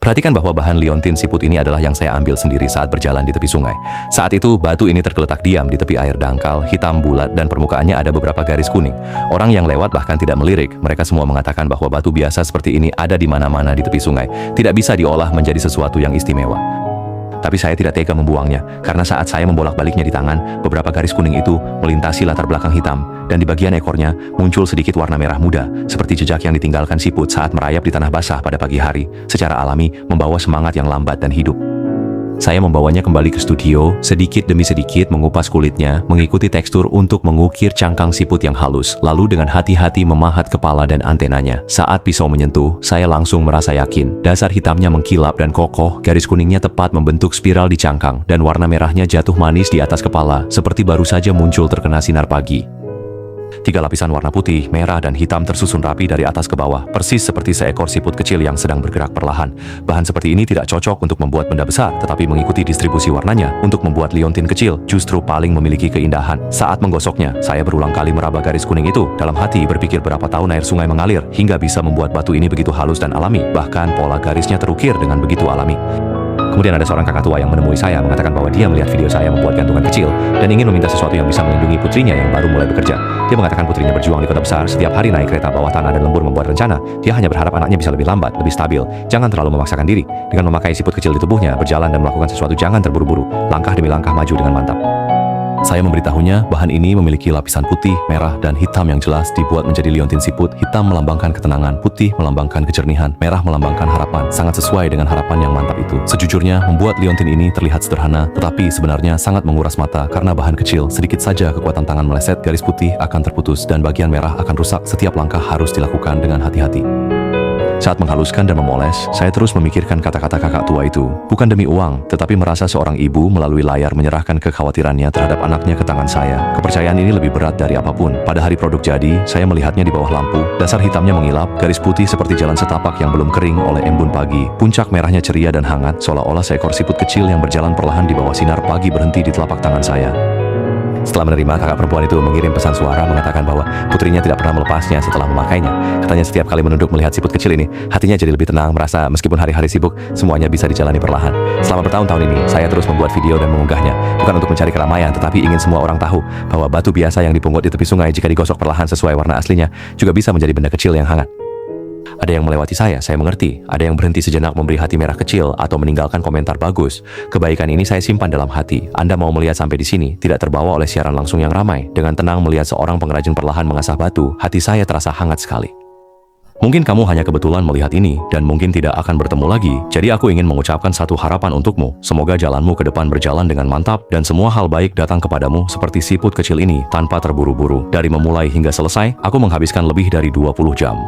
Perhatikan bahwa bahan liontin siput ini adalah yang saya ambil sendiri saat berjalan di tepi sungai. Saat itu, batu ini tergeletak diam di tepi air dangkal, hitam bulat, dan permukaannya ada beberapa garis kuning. Orang yang lewat bahkan tidak melirik. Mereka semua mengatakan bahwa batu biasa seperti ini ada di mana-mana di tepi sungai. Tidak bisa diolah menjadi sesuatu yang istimewa. Tapi saya tidak tega membuangnya, karena saat saya membolak-baliknya di tangan, beberapa garis kuning itu melintasi latar belakang hitam, dan di bagian ekornya muncul sedikit warna merah muda, seperti jejak yang ditinggalkan siput saat merayap di tanah basah pada pagi hari, secara alami membawa semangat yang lambat dan hidup. Saya membawanya kembali ke studio, sedikit demi sedikit mengupas kulitnya, mengikuti tekstur untuk mengukir cangkang siput yang halus, lalu dengan hati-hati memahat kepala dan antenanya. Saat pisau menyentuh, saya langsung merasa yakin. Dasar hitamnya mengkilap dan kokoh, garis kuningnya tepat membentuk spiral di cangkang, dan warna merahnya jatuh manis di atas kepala, seperti baru saja muncul terkena sinar pagi. 3 lapisan warna putih, merah, dan hitam tersusun rapi dari atas ke bawah, persis seperti seekor siput kecil yang sedang bergerak perlahan. Bahan seperti ini tidak cocok untuk membuat benda besar, tetapi mengikuti distribusi warnanya untuk membuat liontin kecil justru paling memiliki keindahan. Saat menggosoknya, saya berulang kali meraba garis kuning itu, dalam hati berpikir berapa tahun air sungai mengalir hingga bisa membuat batu ini begitu halus dan alami, bahkan pola garisnya terukir dengan begitu alami. Kemudian ada seorang kakak tua yang menemui saya mengatakan bahwa dia melihat video saya membuat gantungan kecil dan ingin meminta sesuatu yang bisa melindungi putrinya yang baru mulai bekerja. Dia mengatakan putrinya berjuang di kota besar, setiap hari naik kereta bawah tanah dan lembur membuat rencana. Dia hanya berharap anaknya bisa lebih lambat, lebih stabil. Jangan terlalu memaksakan diri. Dengan memakai siput kecil di tubuhnya, berjalan dan melakukan sesuatu jangan terburu-buru. Langkah demi langkah maju dengan mantap. Saya memberitahunya, bahan ini memiliki lapisan putih, merah, dan hitam yang jelas dibuat menjadi liontin siput. Hitam melambangkan ketenangan, putih melambangkan kejernihan, merah melambangkan harapan. Sangat sesuai dengan harapan yang mantap itu. Sejujurnya, membuat liontin ini terlihat sederhana, tetapi sebenarnya sangat menguras mata karena bahan kecil. Sedikit saja kekuatan tangan meleset, garis putih akan terputus, dan bagian merah akan rusak. Setiap langkah harus dilakukan dengan hati-hati. Saat menghaluskan dan memoles, saya terus memikirkan kata-kata kakak tua itu. Bukan demi uang, tetapi merasa seorang ibu melalui layar menyerahkan kekhawatirannya terhadap anaknya ke tangan saya. Kepercayaan ini lebih berat dari apapun. Pada hari produk jadi, saya melihatnya di bawah lampu. Dasar hitamnya mengilap, garis putih seperti jalan setapak yang belum kering oleh embun pagi. Puncak merahnya ceria dan hangat, seolah-olah seekor siput kecil yang berjalan perlahan di bawah sinar pagi berhenti di telapak tangan saya. Setelah menerima, kakak perempuan itu mengirim pesan suara mengatakan bahwa putrinya tidak pernah melepasnya setelah memakainya. Katanya setiap kali menunduk melihat siput kecil ini, hatinya jadi lebih tenang, merasa meskipun hari-hari sibuk, semuanya bisa dijalani perlahan. Selama bertahun-tahun ini, saya terus membuat video dan mengunggahnya. Bukan untuk mencari keramaian, tetapi ingin semua orang tahu bahwa batu biasa yang dipungut di tepi sungai jika digosok perlahan sesuai warna aslinya, juga bisa menjadi benda kecil yang hangat. Ada yang melewati saya mengerti. Ada yang berhenti sejenak memberi hati merah kecil atau meninggalkan komentar bagus. Kebaikan ini saya simpan dalam hati. Anda mau melihat sampai di sini, tidak terbawa oleh siaran langsung yang ramai. Dengan tenang melihat seorang pengrajin perlahan mengasah batu, hati saya terasa hangat sekali. Mungkin kamu hanya kebetulan melihat ini, dan mungkin tidak akan bertemu lagi. Jadi aku ingin mengucapkan satu harapan untukmu. Semoga jalanmu ke depan berjalan dengan mantap, dan semua hal baik datang kepadamu seperti siput kecil ini, tanpa terburu-buru. Dari memulai hingga selesai, aku menghabiskan lebih dari 20 jam.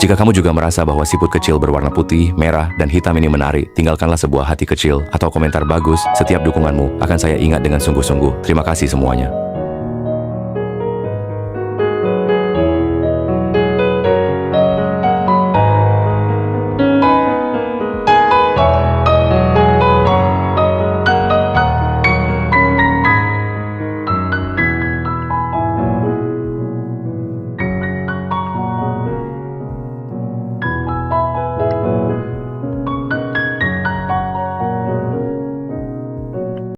Jika kamu juga merasa bahwa siput kecil berwarna putih, merah, dan hitam ini menarik, tinggalkanlah sebuah hati kecil atau komentar bagus. Setiap dukunganmu akan saya ingat dengan sungguh-sungguh. Terima kasih semuanya.